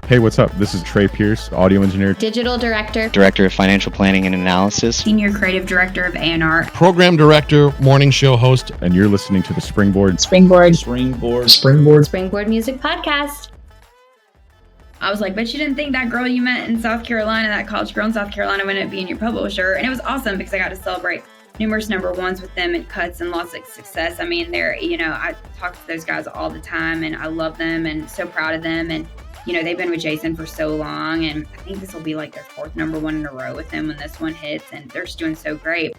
Hey, what's up? This is Trey Pierce, audio engineer, digital director, director of financial planning and analysis, senior creative director of A&R, program director, morning show host, and you're listening to the Springboard Music Podcast. I was like, bet you didn't think that girl you met in South Carolina, that college girl in South Carolina, would end up being your publisher. And it was awesome because I got to celebrate numerous number ones with them and cuts and lots of success. I mean, I talk to those guys all the time and I love them and so proud of them. And, they've been with Jason for so long. And I think this will be like their fourth number one in a row with them when this one hits. And they're just doing so great.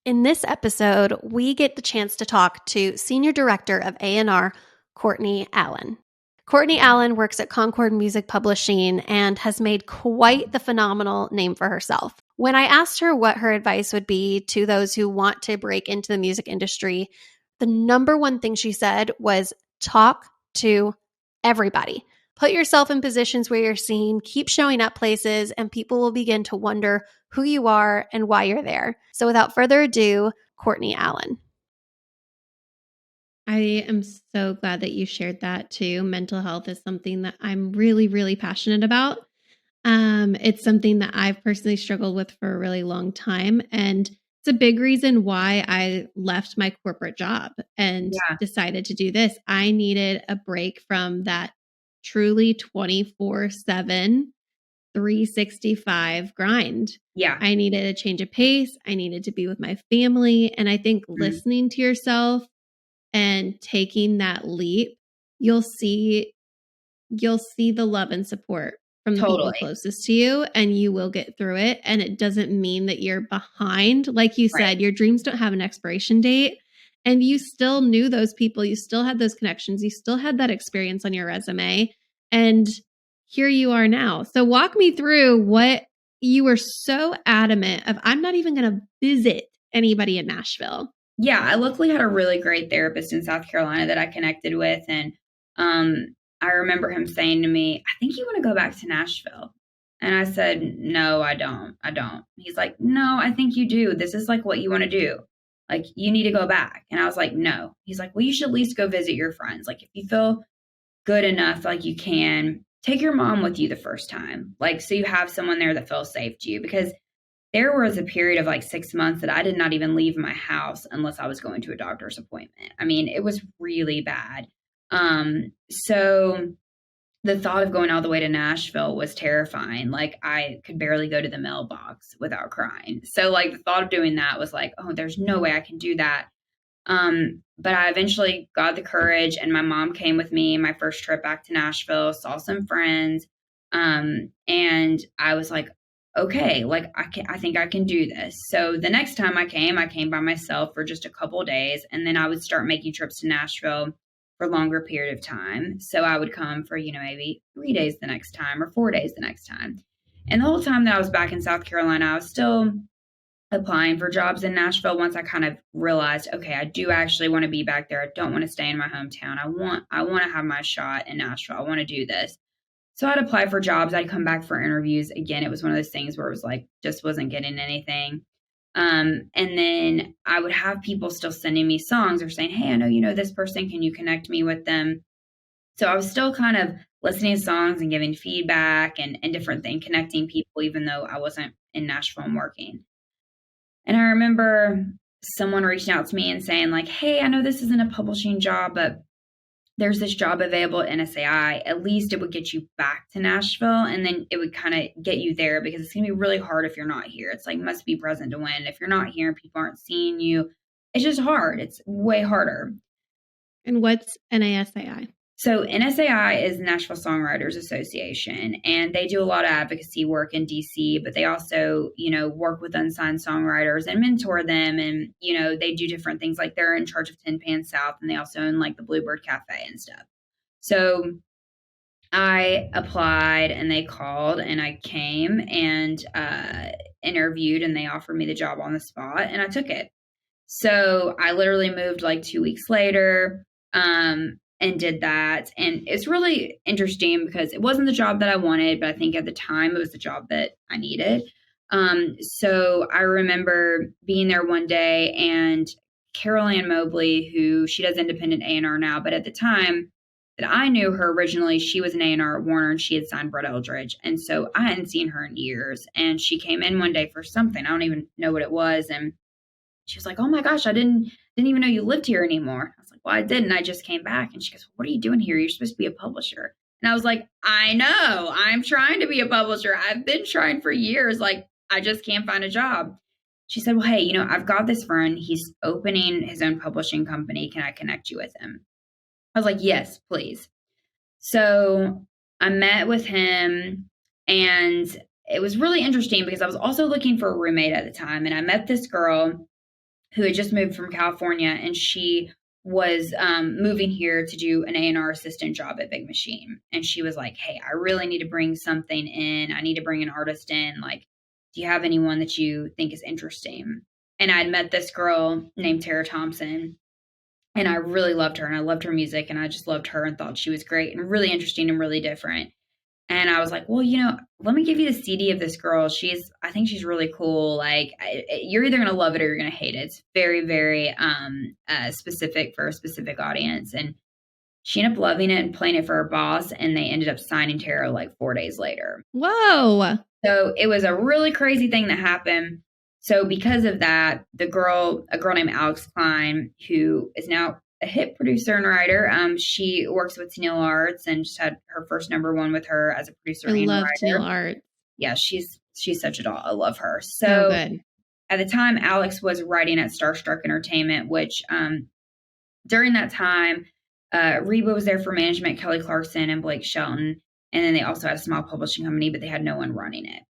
In this episode, we get the chance to talk to Senior Director of A&R, Courtney Allen. Courtney Allen works at Concord Music Publishing and has made quite the phenomenal name for herself. When I asked her what her advice would be to those who want to break into the music industry, the number one thing she said was talk to everybody. Put yourself in positions where you're seen, keep showing up places, and people will begin to wonder who you are and why you're there. So without further ado, Courtney Allen. I am so glad that you shared that too. Mental health is something that I'm really, really passionate about. It's something that I've personally struggled with for a really long time. And it's a big reason why I left my corporate job and decided to do this. I needed a break from that truly 24/7, 365 grind. Yeah. I needed a change of pace. I needed to be with my family. And I think listening to yourself and taking that leap, you'll see the love and support from the people closest to you, and you will get through it. And it doesn't mean that you're behind. Like you said, your dreams don't have an expiration date, and you still knew those people. You still had those connections. You still had that experience on your resume, and here you are now. So walk me through what you were so adamant of. I'm not even going to visit anybody in Nashville. Yeah, I luckily had a really great therapist in South Carolina that I connected with. And I remember him saying to me, I think you want to go back to Nashville. And I said, no, I don't. He's like, no, I think you do. This is like what you want to do. Like, you need to go back. And I was like, no. He's like, well, you should at least go visit your friends. Like, if you feel good enough, like you can, take your mom with you the first time. Like, so you have someone there that feels safe to you, because there was a period of like 6 months that I did not even leave my house unless I was going to a doctor's appointment. I mean, it was really bad. So the thought of going all the way to Nashville was terrifying. Like, I could barely go to the mailbox without crying. So like the thought of doing that was like, oh, there's no way I can do that. But I eventually got the courage, and my mom came with me my first trip back to Nashville, saw some friends. And I was like, okay, like I think I can do this. So the next time I came by myself for just a couple of days, and then I would start making trips to Nashville for a longer period of time. So I would come for, maybe 3 days the next time or 4 days the next time. And the whole time that I was back in South Carolina, I was still applying for jobs in Nashville. Once I kind of realized, okay, I do actually want to be back there. I don't want to stay in my hometown. I want to have my shot in Nashville. I want to do this. So I'd apply for jobs. I'd come back for interviews. Again, it was one of those things where it was like, just wasn't getting anything. And then I would have people still sending me songs or saying, hey, I know this person. Can you connect me with them? So I was still kind of listening to songs and giving feedback and different things, connecting people, even though I wasn't in Nashville and working. And I remember someone reaching out to me and saying like, hey, I know this isn't a publishing job, but there's this job available at NSAI. At least it would get you back to Nashville, and then it would kind of get you there, because it's going to be really hard if you're not here. It's like, must be present to win. If you're not here and people aren't seeing you, it's just hard. It's way harder. And what's NASAI? So NSAI is Nashville Songwriters Association, and they do a lot of advocacy work in DC, but they also, work with unsigned songwriters and mentor them. And, they do different things, like they're in charge of Tin Pan South, and they also own like the Bluebird Cafe and stuff. So I applied, and they called, and I came and interviewed, and they offered me the job on the spot, and I took it. So I literally moved like 2 weeks later. And did that. And it's really interesting because it wasn't the job that I wanted, but I think at the time it was the job that I needed. So I remember being there one day, and Carol Ann Mobley, who she does independent A&R now, but at the time that I knew her originally, she was an A&R at Warner and she had signed Brett Eldridge. And so I hadn't seen her in years. And she came in one day for something. I don't even know what it was. And she was like, oh my gosh, I didn't even know you lived here anymore. I was like, well, I didn't. I just came back. And she goes, what are you doing here? You're supposed to be a publisher. And I was like, I know. I'm trying to be a publisher. I've been trying for years. Like, I just can't find a job. She said, well, hey, I've got this friend. He's opening his own publishing company. Can I connect you with him? I was like, yes, please. So I met with him, and it was really interesting because I was also looking for a roommate at the time. And I met this girl who had just moved from California, and she was moving here to do an A&R assistant job at Big Machine. And she was like, hey, I really need to bring something in. I need to bring an artist in. Like, do you have anyone that you think is interesting? And I'd met this girl named Tara Thompson, and I really loved her, and I loved her music, and I just loved her and thought she was great and really interesting and really different. And I was like, well, let me give you the CD of this girl. I think she's really cool. Like, you're either going to love it or you're going to hate it. It's very, very specific for a specific audience. And she ended up loving it and playing it for her boss. And they ended up signing Tara like 4 days later. Whoa. So it was a really crazy thing that happened. So because of that, a girl named Alex Klein, who is now a hit producer and writer, she works with Tenille Arts and just had her first #1 with her as a producer. I and love writer. Tenille Arts. Yeah, she's such a doll. I love her. So good. At the time, Alex was writing at Starstruck Entertainment, which during that time, Reba was there for management, Kelly Clarkson and Blake Shelton. And then they also had a small publishing company, but they had no one running it.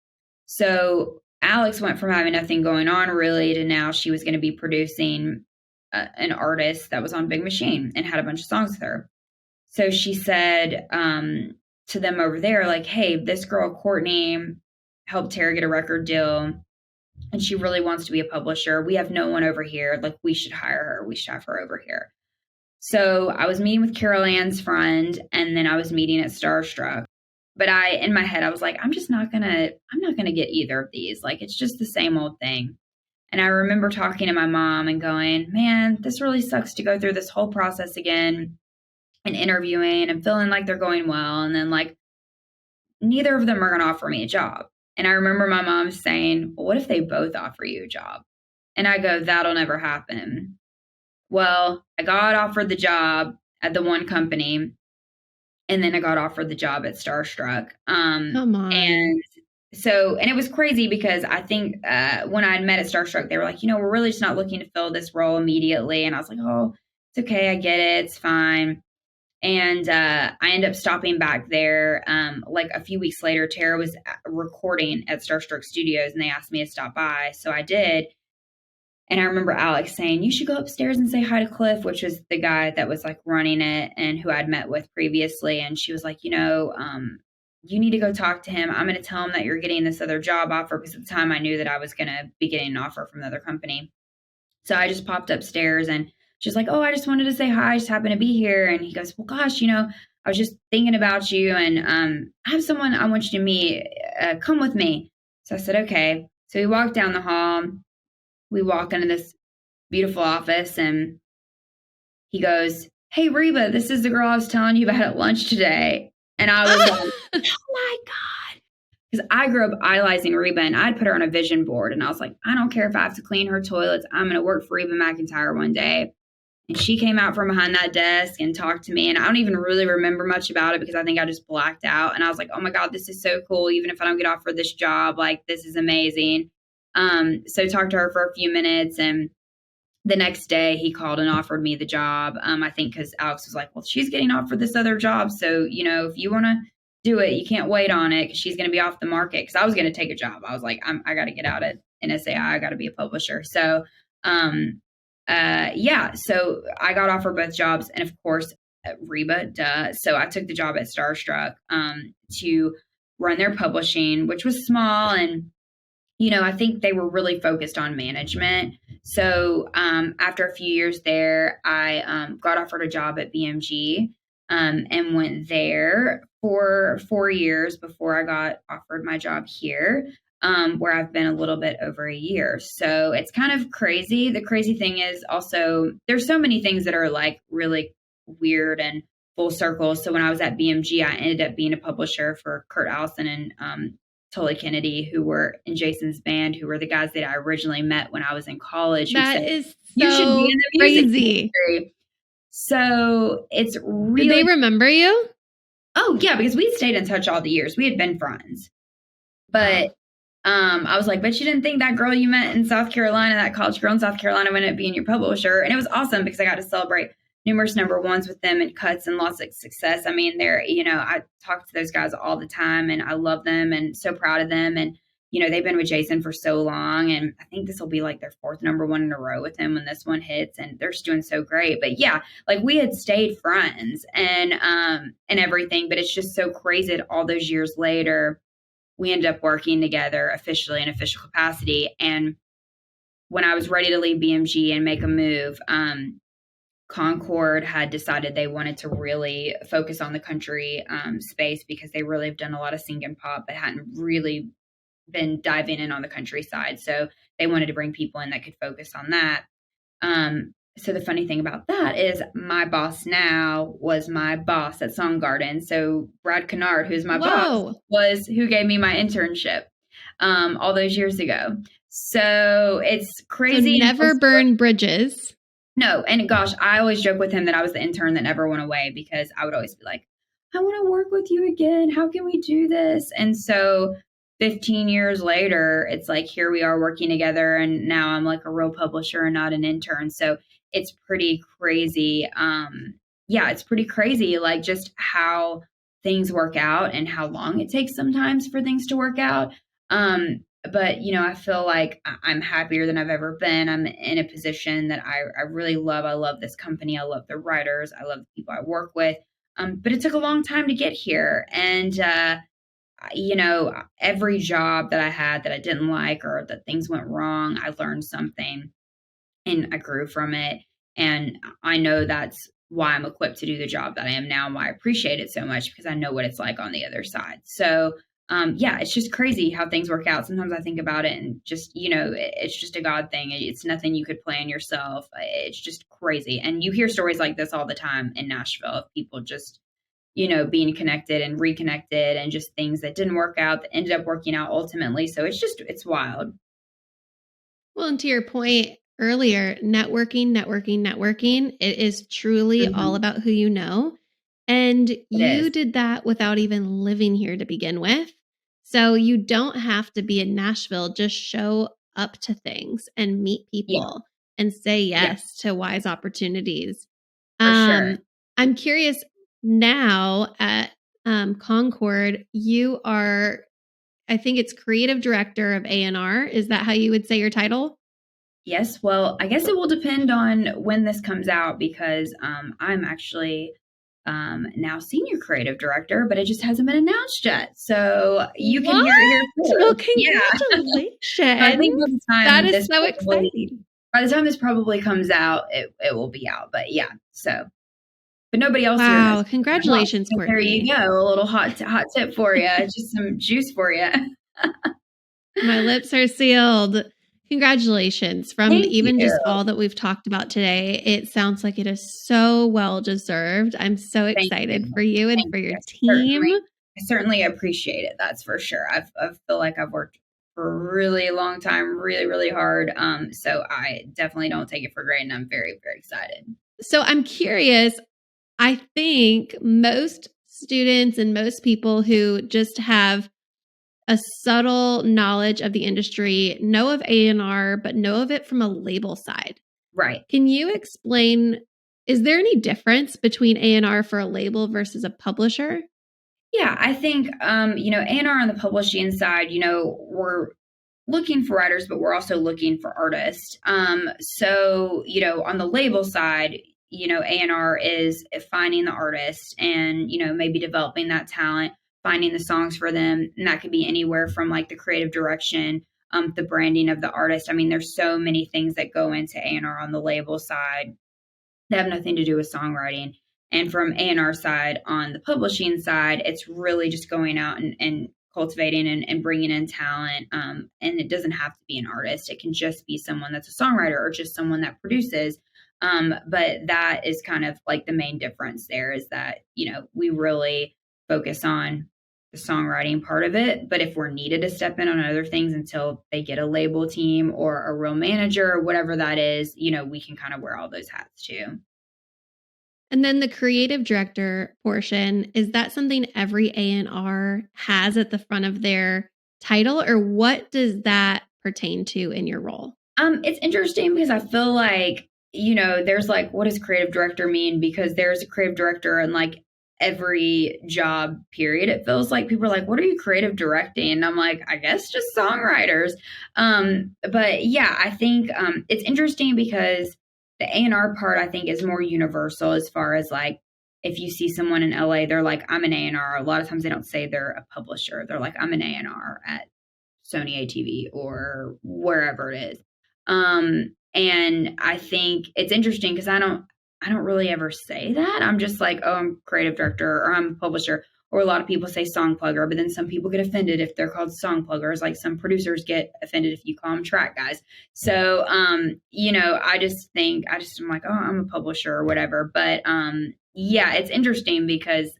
So Alex went from having nothing going on really to now she was going to be producing an artist that was on Big Machine and had a bunch of songs with her. So she said to them over there, like, hey, this girl, Courtney, helped Tara get a record deal, and she really wants to be a publisher. We have no one over here. Like, we should hire her. We should have her over here. So I was meeting with Carol Ann's friend, and then I was meeting at Starstruck. But in my head, I was like, I'm not going to get either of these. Like, it's just the same old thing. And I remember talking to my mom and going, man, this really sucks to go through this whole process again and interviewing and feeling like they're going well. And then like, neither of them are going to offer me a job. And I remember my mom saying, well, what if they both offer you a job? And I go, that'll never happen. Well, I got offered the job at the one company, and then I got offered the job at Starstruck. Come on. And it was crazy because I think when I had met at Starstruck, they were like, we're really just not looking to fill this role immediately. And I was like, oh, it's okay. I get it. It's fine. And I ended up stopping back there. Like a few weeks later, Tara was recording at Starstruck Studios, and they asked me to stop by. So I did. And I remember Alex saying, you should go upstairs and say hi to Cliff, which was the guy that was like running it and who I'd met with previously. And she was like, you need to go talk to him. I'm going to tell him that you're getting this other job offer, because at the time I knew that I was going to be getting an offer from the other company. So I just popped upstairs, and she's like, oh, I just wanted to say hi. I just happened to be here. And he goes, well, gosh, I was just thinking about you, and I have someone I want you to meet. Come with me. So I said, okay. So we walked down the hall. We walk into this beautiful office, and he goes, hey, Reba, this is the girl I was telling you about at lunch today. And I was like, oh my God. Because I grew up idolizing Reba, and I'd put her on a vision board. And I was like, I don't care if I have to clean her toilets. I'm going to work for Reba McEntire one day. And she came out from behind that desk and talked to me. And I don't even really remember much about it because I think I just blacked out. And I was like, oh my God, this is so cool. Even if I don't get offered this job, like, this is amazing. So talked to her for a few minutes, and the next day he called and offered me the job. I think because Alex was like, well, she's getting offered this other job. So, if you want to do it, you can't wait on it because she's going to be off the market. Because I was going to take a job. I was like, I got to get out at NSAI. I got to be a publisher. So, so I got offered both jobs. And of course, Reba, duh. So I took the job at Starstruck to run their publishing, which was small. And I think they were really focused on management. So after a few years there, I got offered a job at BMG and went there for 4 years before I got offered my job here, where I've been a little bit over a year. So it's kind of crazy. The crazy thing is also there's so many things that are like really weird and full circle. So when I was at BMG, I ended up being a publisher for Kurt Allison and Tully Kennedy, who were in Jason's band, who were the guys that I originally met when I was in college. That is you should so be in the music crazy. industry. So it's really. Did they remember you? Oh yeah, because we stayed in touch all the years. We had been friends, but I was like, but you didn't think that girl you met in South Carolina, that college girl in South Carolina, would end up being your publisher. And it was awesome because I got to celebrate numerous number ones with them and cuts and lots of success. I mean, I talk to those guys all the time and I love them and so proud of them. And, they've been with Jason for so long. And I think this will be like their 4th number one in a row with him when this one hits. And they're just doing so great. But yeah, like we had stayed friends and everything, but it's just so crazy that all those years later, we ended up working together officially in official capacity. And when I was ready to leave BMG and make a move, Concord had decided they wanted to really focus on the country space because they really have done a lot of sing and pop, but hadn't really been diving in on the country side. So they wanted to bring people in that could focus on that. So the funny thing about that is my boss now was my boss at Soundgarden. So Brad Kennard, who's my boss, was who gave me my internship all those years ago. So it's crazy. So never burn bridges. No. And gosh, I always joke with him that I was the intern that never went away because I would always be like, I want to work with you again. How can we do this? And so 15 years later, it's like, here we are working together. And now I'm like a real publisher and not an intern. So it's pretty crazy. It's pretty crazy, like just how things work out and how long it takes sometimes for things to work out. But, I feel like I'm happier than I've ever been. I'm in a position that I really love. I love this company. I love the writers. I love the people I work with. But it took a long time to get here. And, every job that I had that I didn't like or that things went wrong, I learned something and I grew from it. And I know that's why I'm equipped to do the job that I am now and why I appreciate it so much because I know what it's like on the other side. So, it's just crazy how things work out. Sometimes I think about it and just, it's just a God thing. It's nothing you could plan yourself. It's just crazy. And you hear stories like this all the time in Nashville of people just, being connected and reconnected and just things that didn't work out that ended up working out ultimately. So it's wild. Well, and to your point earlier, networking. It is truly all about who you know. And you did that without even living here to begin with. So you don't have to be in Nashville. Just show up to things and meet people and say yes to wise opportunities. For sure. I'm curious now at Concord, you are, I think it's Creative Director of A&R. Is that how you would say your title? Yes. Well, I guess it will depend on when this comes out because I'm actually now Senior Creative Director, but it just hasn't been announced yet. So you can hear it here first. Well, congratulations. I think by the time that is so exciting. By the time this probably comes out, it will be out. But yeah, so. But nobody else here Wow, knows. congratulations, Courtney. There you go. A little hot tip for you. Just some juice for you. My lips are sealed. Congratulations. From Thank even you. Just all that we've talked about today, it sounds like it is so well deserved. I'm so excited for you and for your team. I certainly appreciate it. That's for sure. I feel like I've worked for a really long time, really, really hard. So I definitely don't take it for granted. I'm very, very excited. So I'm curious. I think most students and most people who just have a subtle knowledge of the industry know of A&R, but know of it from a label side. Right. Can you explain, is there any difference between A&R for a label versus a publisher? Yeah, I think, A&R on the publishing side, we're looking for writers, but we're also looking for artists. So, on the label side, A&R is finding the artist and, maybe developing that talent, finding the songs for them. And that could be anywhere from like the creative direction, the branding of the artist. I mean, there's so many things that go into A&R on the label side that have nothing to do with songwriting. And from A&R side, on the publishing side, it's really just going out and cultivating and bringing in talent. And it doesn't have to be an artist. It can just be someone that's a songwriter or just someone that produces. But that is kind of like the main difference there is that, we really focus on the songwriting part of it. But if we're needed to step in on other things until they get a label team or a real manager or whatever that is, we can kind of wear all those hats too. And then the creative director portion, is that something every A&R has at the front of their title, or what does that pertain to in your role? It's interesting because I feel like, there's like, what does creative director mean? Because there's a creative director in like every job period. It feels like people are like, what are you creative directing? And I'm like, I guess just songwriters. But yeah, I think it's interesting because the A&R part, I think, is more universal as far as like, if you see someone in LA, they're like, I'm an A&R. A lot of times they don't say they're a publisher. They're like, I'm an A&R at Sony ATV or wherever it is. And I think it's interesting because I don't really ever say that. I'm just like, oh, I'm creative director or I'm a publisher. Or a lot of people say song plugger, but then some people get offended if they're called song pluggers. Like some producers get offended if you call them track guys. So, I'm like, oh, I'm a publisher or whatever. But yeah, it's interesting because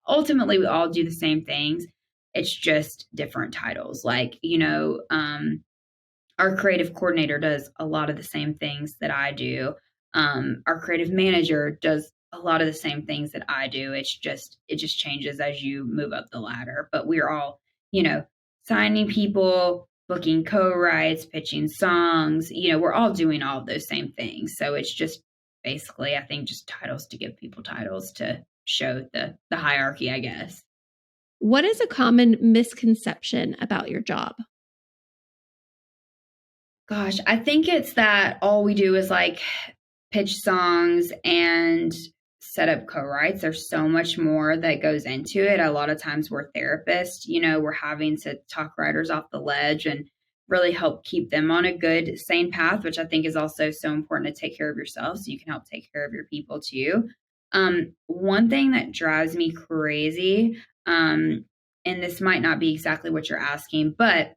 ultimately we all do the same things. It's just different titles. Like, our creative coordinator does a lot of the same things that I do. Our creative manager does a lot of the same things that I do. It just changes as you move up the ladder. But we're all, signing people, booking co-writes, pitching songs. We're all doing all of those same things. So it's just basically, I think, just titles to give people titles to show the hierarchy, I guess. What is a common misconception about your job? Gosh, I think it's that all we do is like pitch songs and set up co-writes. There's so much more that goes into it. A lot of times we're therapists, we're having to talk writers off the ledge and really help keep them on a good, sane path, which I think is also so important to take care of yourself so you can help take care of your people too. One thing that drives me crazy, and this might not be exactly what you're asking, but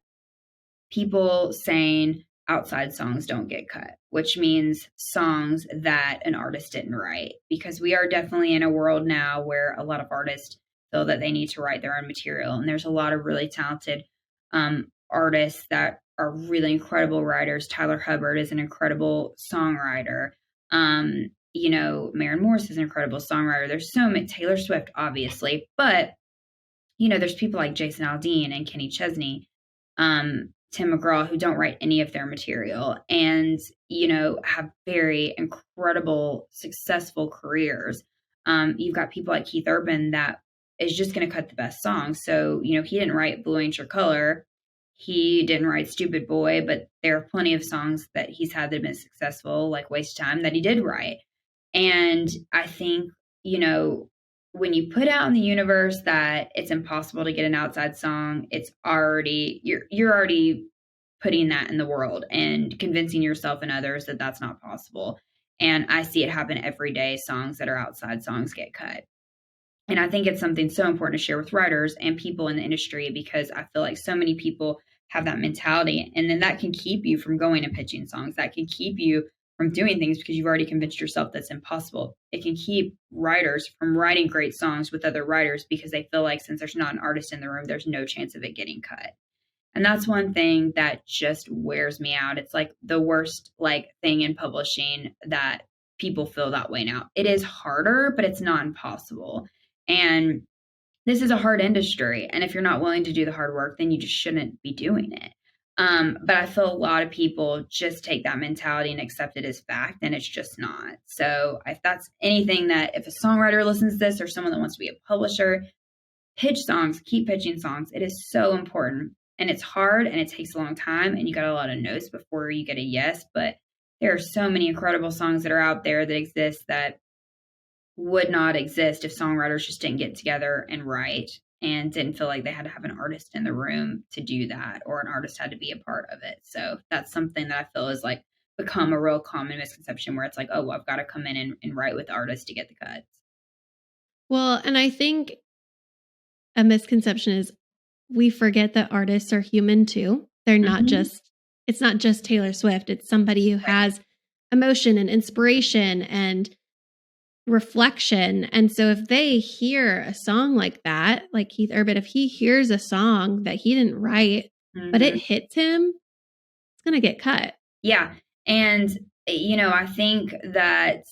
people saying outside songs don't get cut, which means songs that an artist didn't write, because we are definitely in a world now where a lot of artists feel that they need to write their own material. And there's a lot of really talented artists that are really incredible writers. Tyler Hubbard is an incredible songwriter. Maren Morris is an incredible songwriter. There's so many, Taylor Swift, obviously, but there's people like Jason Aldean and Kenny Chesney, Tim McGraw, who don't write any of their material and, have very incredible, successful careers. You've got people like Keith Urban that is just going to cut the best songs. So, he didn't write Blue Ain't Your Color. He didn't write Stupid Boy, but there are plenty of songs that he's had that have been successful, like Waste of Time, that he did write. And I think, when you put out in the universe that it's impossible to get an outside song, it's already, you're already putting that in the world and convincing yourself and others that that's not possible. And I see it happen every day. Songs that are outside songs get cut. And I think it's something so important to share with writers and people in the industry, because I feel like so many people have that mentality. And then that can keep you from going and pitching songs. That can keep you from doing things because you've already convinced yourself that's impossible. It can keep writers from writing great songs with other writers because they feel like since there's not an artist in the room, there's no chance of it getting cut. And that's one thing that just wears me out. It's like the worst thing in publishing that people feel that way now. It is harder, but it's not impossible. And this is a hard industry. And if you're not willing to do the hard work, then you just shouldn't be doing it. But I feel a lot of people just take that mentality and accept it as fact, and it's just not. So if that's anything that, if a songwriter listens to this or someone that wants to be a publisher, pitch songs, keep pitching songs. It is so important, and it's hard and it takes a long time, and you got a lot of no's before you get a yes. But there are so many incredible songs that are out there that exist that would not exist if songwriters just didn't get together and write and didn't feel like they had to have an artist in the room to do that, or an artist had to be a part of it. So that's something that I feel is become a real common misconception, where it's like, oh, well, I've got to come in and write with artists to get the cuts. Well, and I think a misconception is we forget that artists are human too. They're not just, it's not just Taylor Swift. It's somebody who has emotion and inspiration and reflection. And so if they hear a song like that, like Keith Urban, if he hears a song that he didn't write, but it hits him, it's going to get cut. Yeah. And, I think that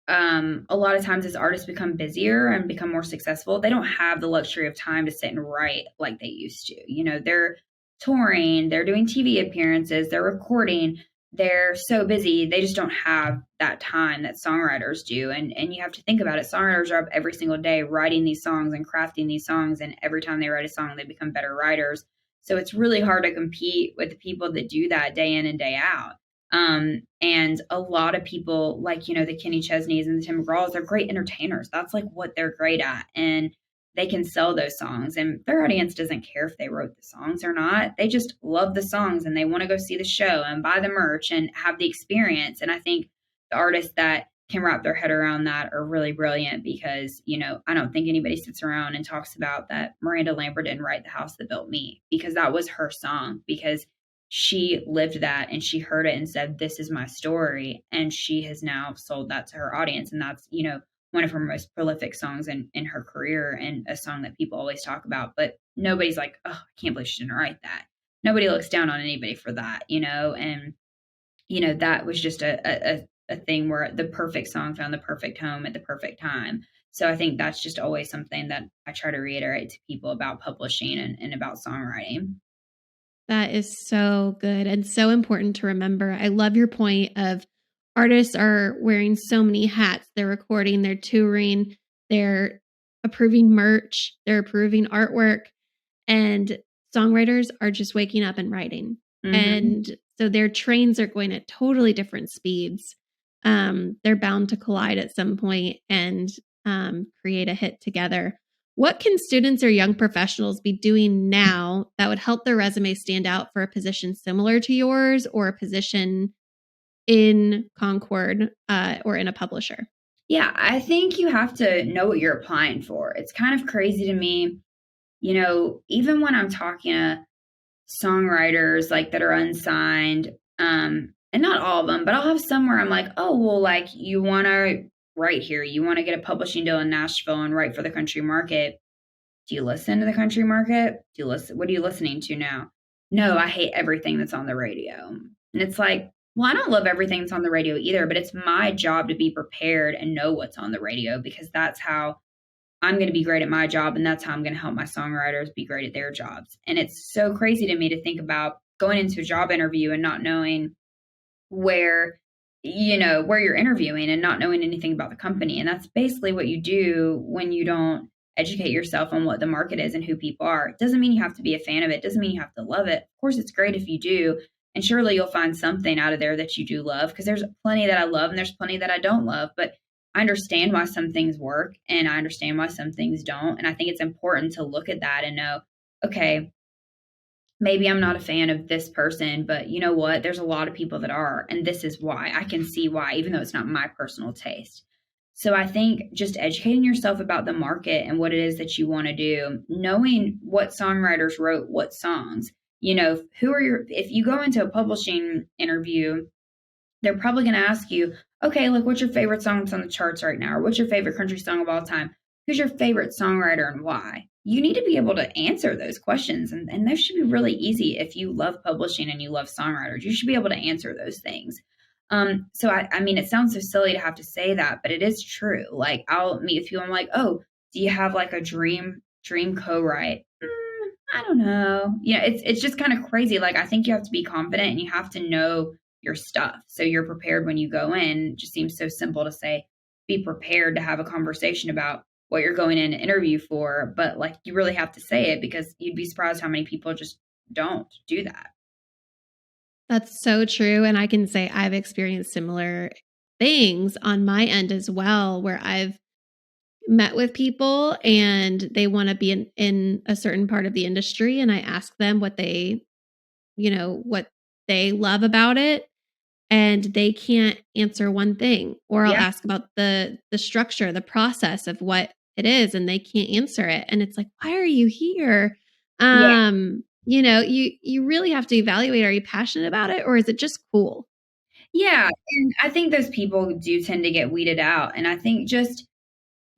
a lot of times as artists become busier and become more successful, they don't have the luxury of time to sit and write like they used to. They're touring, they're doing TV appearances, they're recording. They're so busy, they just don't have that time that songwriters do. And you have to think about it. Songwriters are up every single day writing these songs and crafting these songs. And every time they write a song, they become better writers. So it's really hard to compete with the people that do that day in and day out. And a lot of people like, the Kenny Chesneys and the Tim McGraws, they're great entertainers. That's like what they're great at. And they can sell those songs, and their audience doesn't care if they wrote the songs or not. They just love the songs and they want to go see the show and buy the merch and have the experience. And I think the artists that can wrap their head around that are really brilliant because, I don't think anybody sits around and talks about that Miranda Lambert didn't write The House That Built Me, because that was her song, because she lived that and she heard it and said, this is my story. And she has now sold that to her audience. And that's, one of her most prolific songs in her career, and a song that people always talk about. But nobody's like, oh, I can't believe she didn't write that. Nobody looks down on anybody for that, and, that was just a thing where the perfect song found the perfect home at the perfect time. So I think that's just always something that I try to reiterate to people about publishing and about songwriting. That is so good and so important to remember. I love your point of artists are wearing so many hats. They're recording, they're touring, they're approving merch, they're approving artwork, and songwriters are just waking up and writing. And so their trains are going at totally different speeds. They're bound to collide at some point and create a hit together. What can students or young professionals be doing now that would help their resume stand out for a position similar to yours, or a position in Concord or in a publisher? Yeah, I think you have to know what you're applying for. It's kind of crazy to me, even when I'm talking to songwriters like that are unsigned, and not all of them, but I'll have some where I'm like, oh, well, like, you want to write here, you want to get a publishing deal in Nashville and write for the country market. Do you listen to the country market? What are you listening to now? No, I hate everything that's on the radio. And it's like, well, I don't love everything that's on the radio either, but it's my job to be prepared and know what's on the radio, because that's how I'm going to be great at my job. And that's how I'm going to help my songwriters be great at their jobs. And it's so crazy to me to think about going into a job interview and not knowing where you're interviewing and not knowing anything about the company. And that's basically what you do when you don't educate yourself on what the market is and who people are. It doesn't mean you have to be a fan of it. It doesn't mean you have to love it. Of course, it's great if you do. And surely you'll find something out of there that you do love, because there's plenty that I love and there's plenty that I don't love. But I understand why some things work and I understand why some things don't. And I think it's important to look at that and know, okay, maybe I'm not a fan of this person, but you know what? There's a lot of people that are, and this is why. I can see why, even though it's not my personal taste. So I think just educating yourself about the market and what it is that you want to do, knowing what songwriters wrote what songs, if you go into a publishing interview, they're probably going to ask you, okay, look, what's your favorite song that's on the charts right now? Or what's your favorite country song of all time? Who's your favorite songwriter and why? You need to be able to answer those questions. And those should be really easy. If you love publishing and you love songwriters, you should be able to answer those things. So I mean, it sounds so silly to have to say that, but it is true. Like, I'll meet with people, I'm like, oh, do you have like a dream co-write? I don't know. It's just kind of crazy. Like, I think you have to be confident and you have to know your stuff, so you're prepared when you go in. It just seems so simple to say, be prepared to have a conversation about what you're going in to interview for. But like, you really have to say it, because you'd be surprised how many people just don't do that. That's so true. And I can say I've experienced similar things on my end as well, where I've met with people and they want to be in a certain part of the industry. And I ask them what they love about it. And they can't answer one thing. Or I'll ask about the structure, the process of what it is, and they can't answer it. And it's like, why are you here? You really have to evaluate, are you passionate about it, or is it just cool? Yeah, and I think those people do tend to get weeded out, and I think just,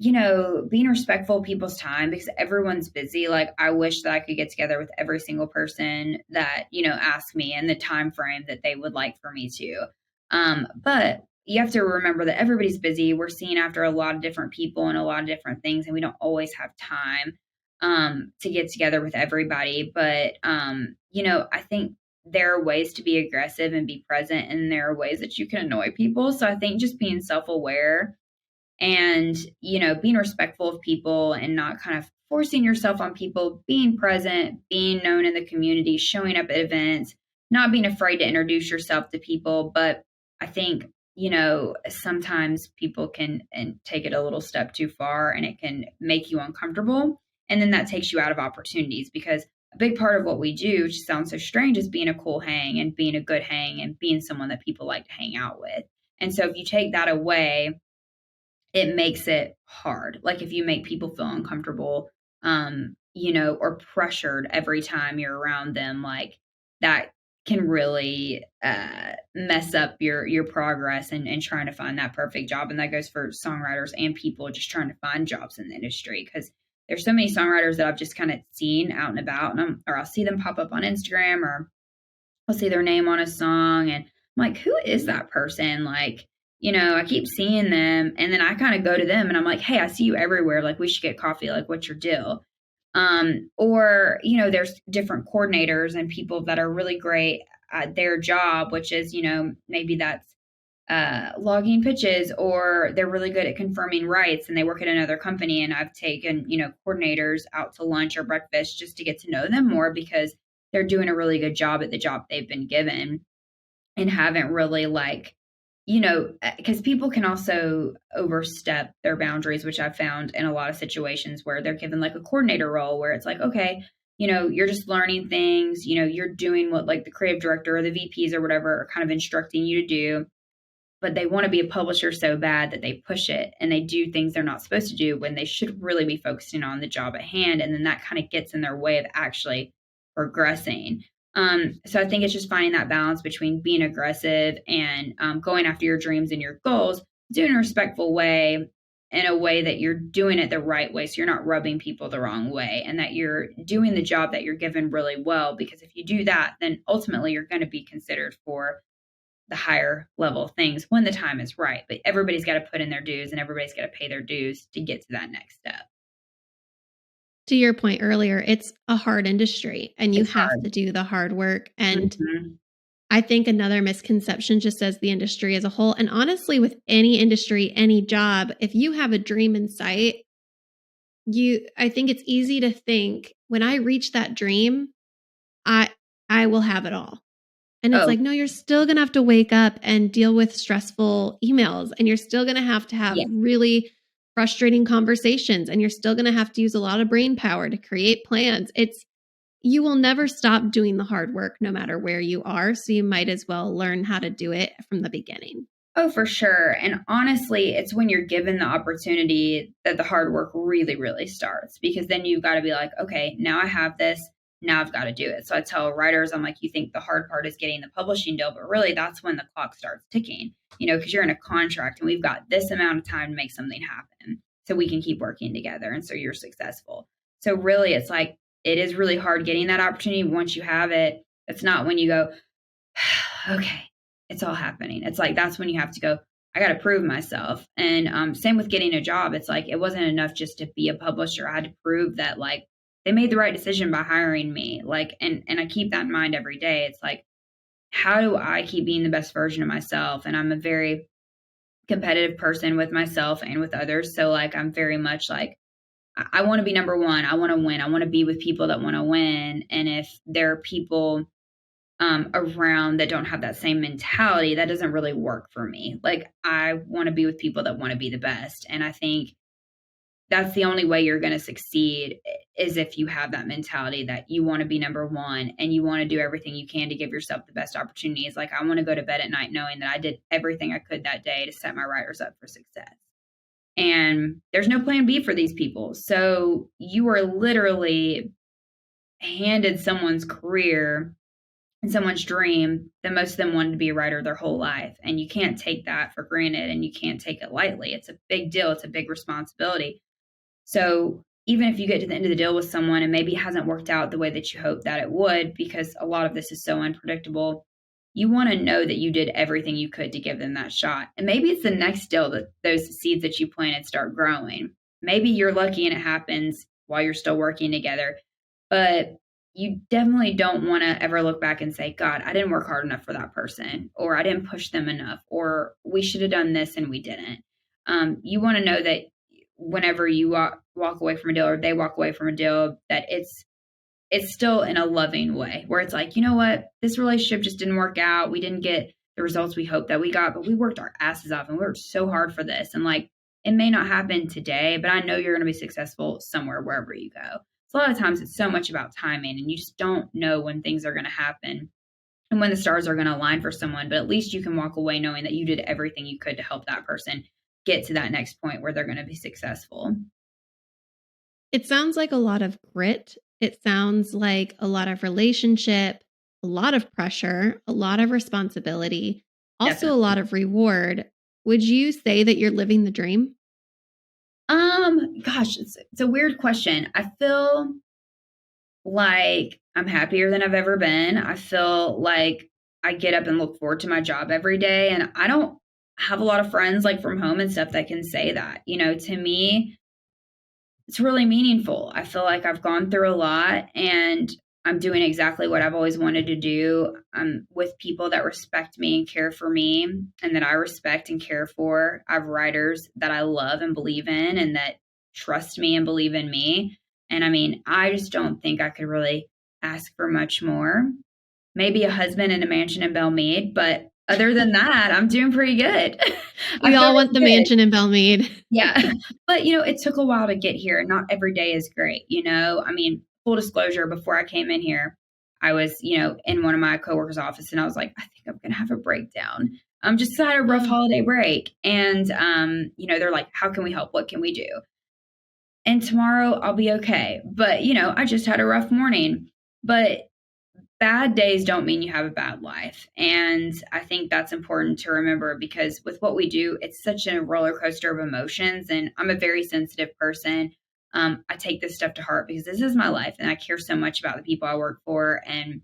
being respectful of people's time because everyone's busy. Like, I wish that I could get together with every single person that, asked me in the time frame that they would like for me to. But you have to remember that everybody's busy. We're seeing after a lot of different people and a lot of different things, and we don't always have time to get together with everybody. But, I think there are ways to be aggressive and be present, and there are ways that you can annoy people. So I think just being self-aware and, being respectful of people and not kind of forcing yourself on people, being present, being known in the community, showing up at events, not being afraid to introduce yourself to people. But I think, sometimes people can and take it a little step too far, and it can make you uncomfortable. And then that takes you out of opportunities, because a big part of what we do, which sounds so strange, is being a cool hang and being a good hang and being someone that people like to hang out with. And so if you take that away, it makes it hard. Like, if you make people feel uncomfortable, or pressured every time you're around them, like, that can really mess up your progress and trying to find that perfect job. And that goes for songwriters and people just trying to find jobs in the industry, because there's so many songwriters that I've just kind of seen out and about, and I'll see them pop up on Instagram, or I'll see their name on a song, and I'm like, who is that person? Like, I keep seeing them, and then I kind of go to them and I'm like, hey, I see you everywhere. Like, we should get coffee. Like, what's your deal? Or, there's different coordinators and people that are really great at their job, which is, maybe that's logging pitches, or they're really good at confirming rights and they work at another company. And I've taken, coordinators out to lunch or breakfast just to get to know them more, because they're doing a really good job at the job they've been given, and haven't really because people can also overstep their boundaries, which I've found in a lot of situations where they're given like a coordinator role, where it's like, okay, you're just learning things, you're doing what like the creative director or the VPs or whatever are kind of instructing you to do. But they want to be a publisher so bad that they push it and they do things they're not supposed to do when they should really be focusing on the job at hand. And then that kind of gets in their way of actually progressing. So I think it's just finding that balance between being aggressive and going after your dreams and your goals, doing a respectful way, in a way that you're doing it the right way. So you're not rubbing people the wrong way, and that you're doing the job that you're given really well. Because if you do that, then ultimately you're going to be considered for the higher level things when the time is right. But everybody's got to put in their dues, and everybody's got to pay their dues to get to that next step. To your point earlier, it's a hard industry, and you have to do the hard work. And I think another misconception, just as the industry as a whole, and honestly with any industry, any job, if you have a dream in sight, I think it's easy to think, when I reach that dream, I will have it all. And it's like, no, you're still going to have to wake up and deal with stressful emails, and you're still going to have really frustrating conversations, and you're still going to have to use a lot of brain power to create plans. You will never stop doing the hard work no matter where you are. So you might as well learn how to do it from the beginning. Oh, for sure. And honestly, it's when you're given the opportunity that the hard work really, really starts, because then you've got to be like, okay, now I have this. Now I've got to do it. So I tell writers, I'm like, you think the hard part is getting the publishing deal, but really that's when the clock starts ticking, because you're in a contract and we've got this amount of time to make something happen so we can keep working together. And so you're successful. So really, it's like, it is really hard getting that opportunity. Once you have it, it's not when you go, okay, it's all happening. It's like, that's when you have to go, I got to prove myself. And same with getting a job. It's like, it wasn't enough just to be a publisher. I had to prove that, like, they made the right decision by hiring me. Like, and I keep that in mind every day. It's like, how do I keep being the best version of myself? And I'm a very competitive person with myself and with others. So like, I'm very much like, I want to be number one. I want to win. I want to be with people that want to win. And if there are people around that don't have that same mentality, that doesn't really work for me. Like, I want to be with people that want to be the best. And I think that's the only way you're going to succeed, is if you have that mentality that you want to be number one and you want to do everything you can to give yourself the best opportunities. Like, I want to go to bed at night knowing that I did everything I could that day to set my writers up for success. And there's no plan B for these people. So you are literally handed someone's career in someone's dream, then most of them wanted to be a writer their whole life. And you can't take that for granted, and you can't take it lightly. It's a big deal. It's a big responsibility. So even if you get to the end of the deal with someone and maybe it hasn't worked out the way that you hoped that it would, because a lot of this is so unpredictable, you want to know that you did everything you could to give them that shot. And maybe it's the next deal that those seeds that you planted start growing. Maybe you're lucky and it happens while you're still working together, but you definitely don't want to ever look back and say, God, I didn't work hard enough for that person, or I didn't push them enough, or we should have done this and we didn't. You want to know that whenever you walk away from a deal, or they walk away from a deal, that it's still in a loving way, where it's like, you know what, this relationship just didn't work out. We didn't get the results we hoped that we got, but we worked our asses off and we worked so hard for this. And like, it may not happen today, but I know you're going to be successful somewhere, wherever you go. So a lot of times it's so much about timing, and you just don't know when things are going to happen and when the stars are going to align for someone. But at least you can walk away knowing that you did everything you could to help that person get to that next point where they're going to be successful. It sounds like a lot of grit. It sounds like a lot of relationship, a lot of pressure, a lot of responsibility, also Definitely. a lot of reward. Would you say that you're living the dream? Gosh, it's a weird question. I feel like I'm happier than I've ever been. I feel like I get up and look forward to my job every day, and I don't have a lot of friends like from home and stuff that can say that. You know, to me, it's really meaningful. I feel like I've gone through a lot, and I'm doing exactly what I've always wanted to do. I'm with people that respect me and care for me, and that I respect and care for. I have writers that I love and believe in, and that trust me and believe in me. And I mean, I just don't think I could really ask for much more. Maybe a husband in a mansion in Belmead, but other than that, I'm doing pretty good. We all want the mansion in Belmead. Yeah. But, you know, it took a while to get here. Not every day is great. You know, I mean, full disclosure, before I came in here, I was, you know, in one of my coworkers' office, and I was like, I think I'm going to have a breakdown. I'm just had a rough holiday break. And, you know, they're like, how can we help? What can we do? And tomorrow I'll be okay. But, you know, I just had a rough morning. But bad days don't mean you have a bad life. And I think that's important to remember, because with what we do, it's such a roller coaster of emotions. And I'm a very sensitive person. I take this stuff to heart because this is my life, and I care so much about the people I work for and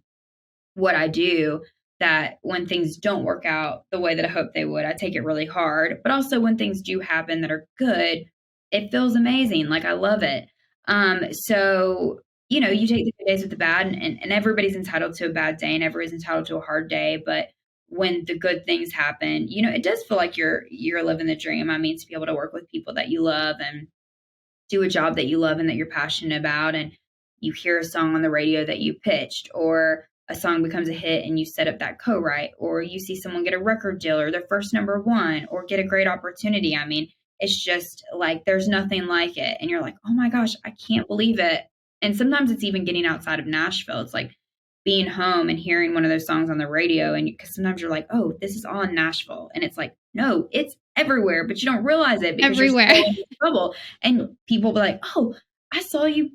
what I do, that when things don't work out the way that I hope they would, I take it really hard. But also when things do happen that are good, it feels amazing. Like, I love it. So, you know, you take the good days with the bad, and everybody's entitled to a bad day, and everybody's entitled to a hard day. But when the good things happen, you know, it does feel like you're living the dream. I mean, to be able to work with people that you love and do a job that you love and that you're passionate about, and you hear a song on the radio that you pitched, or a song becomes a hit and you set up that co-write, or you see someone get a record deal or their first #1 or get a great opportunity. I mean, it's just like, there's nothing like it. And you're like, oh my gosh, I can't believe it. And sometimes it's even getting outside of Nashville. It's like being home and hearing one of those songs on the radio. And because sometimes you're like, oh, this is all in Nashville. And it's like, no, it's everywhere, but you don't realize it because Everywhere. you're still in trouble. And people will be like, oh, I saw you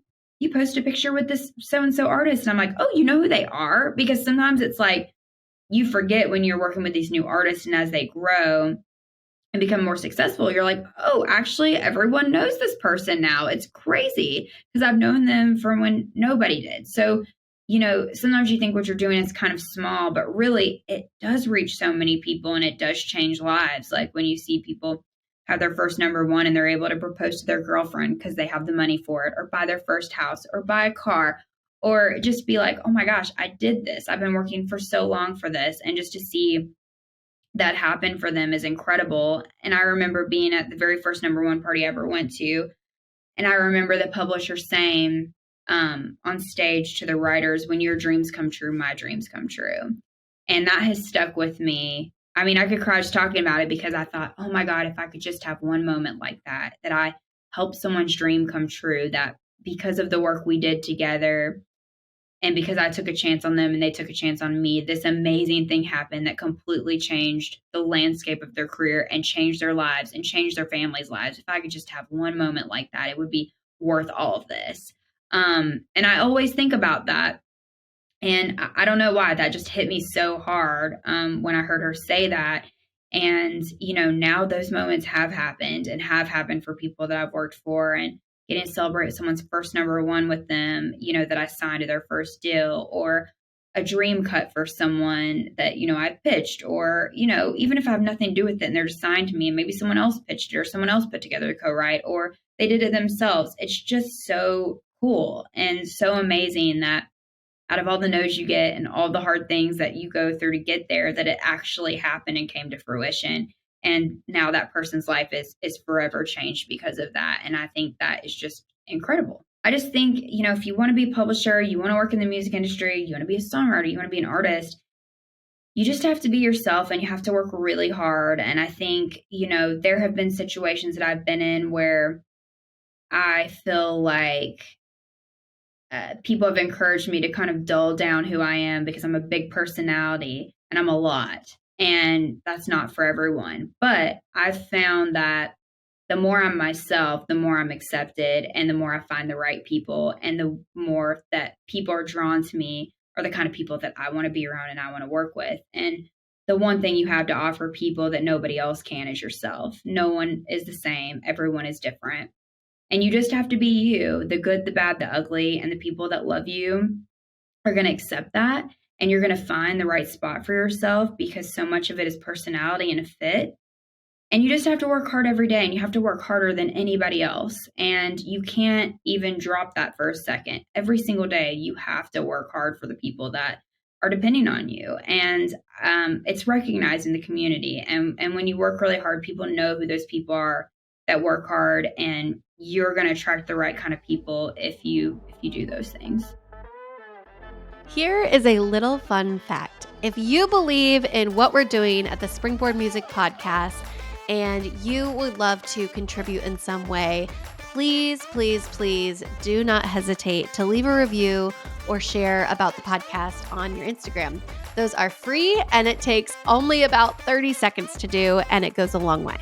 post a picture with this so-and-so artist. And I'm like, oh, you know who they are? Because sometimes it's like, you forget when you're working with these new artists, and as they grow and become more successful, you're like, oh, actually everyone knows this person now. It's crazy, because I've known them from when nobody did. So, you know, sometimes you think what you're doing is kind of small, but really it does reach so many people, and it does change lives. Like when you see people have their first #1 and they're able to propose to their girlfriend because they have the money for it, or buy their first house, or buy a car, or just be like, oh my gosh, I did this. I've been working for so long for this. And just to see that happen for them is incredible. And I remember being at the very first #1 party I ever went to. And I remember the publisher saying on stage to the writers, when your dreams come true, my dreams come true. And that has stuck with me. I mean, I could cry just talking about it, because I thought, oh my God, if I could just have one moment like that, that I helped someone's dream come true, that because of the work we did together, and because I took a chance on them and they took a chance on me, this amazing thing happened that completely changed the landscape of their career and changed their lives and changed their families' lives. If I could just have one moment like that, it would be worth all of this. And I always think about that And I don't know why that just hit me so hard when I heard her say that. And, now those moments have happened and have happened for people that I've worked for, and getting to celebrate someone's first #1 with them, that I signed to their first deal, or a dream cut for someone that, I pitched, or, even if I have nothing to do with it and they're just signed to me and maybe someone else pitched it or someone else put together a co-write or they did it themselves. It's just so cool and so amazing that out of all the no's you get and all the hard things that you go through to get there, that it actually happened and came to fruition. And now that person's life is forever changed because of that. And I think that is just incredible. I just think, if you want to be a publisher, you want to work in the music industry, you want to be a songwriter, you want to be an artist, you just have to be yourself and you have to work really hard. And I think, there have been situations that I've been in where I feel like people have encouraged me to kind of dull down who I am because I'm a big personality and I'm a lot. And that's not for everyone. But I've found that the more I'm myself, the more I'm accepted, and the more I find the right people, and the more that people are drawn to me are the kind of people that I want to be around and I want to work with. And the one thing you have to offer people that nobody else can is yourself. No one is the same. Everyone is different. And you just have to be you, the good, the bad, the ugly, and the people that love you are going to accept that. And you're going to find the right spot for yourself because so much of it is personality and a fit. And you just have to work hard every day, and you have to work harder than anybody else. And you can't even drop that for a second. Every single day, you have to work hard for the people that are depending on you. And it's recognized in the community. And when you work really hard, people know who those people are that work hard, and you're going to attract the right kind of people if you do those things. Here is a little fun fact. If you believe in what we're doing at the Springboard Music Podcast and you would love to contribute in some way, please, please, please do not hesitate to leave a review or share about the podcast on your Instagram. Those are free and it takes only about 30 seconds to do, and it goes a long way.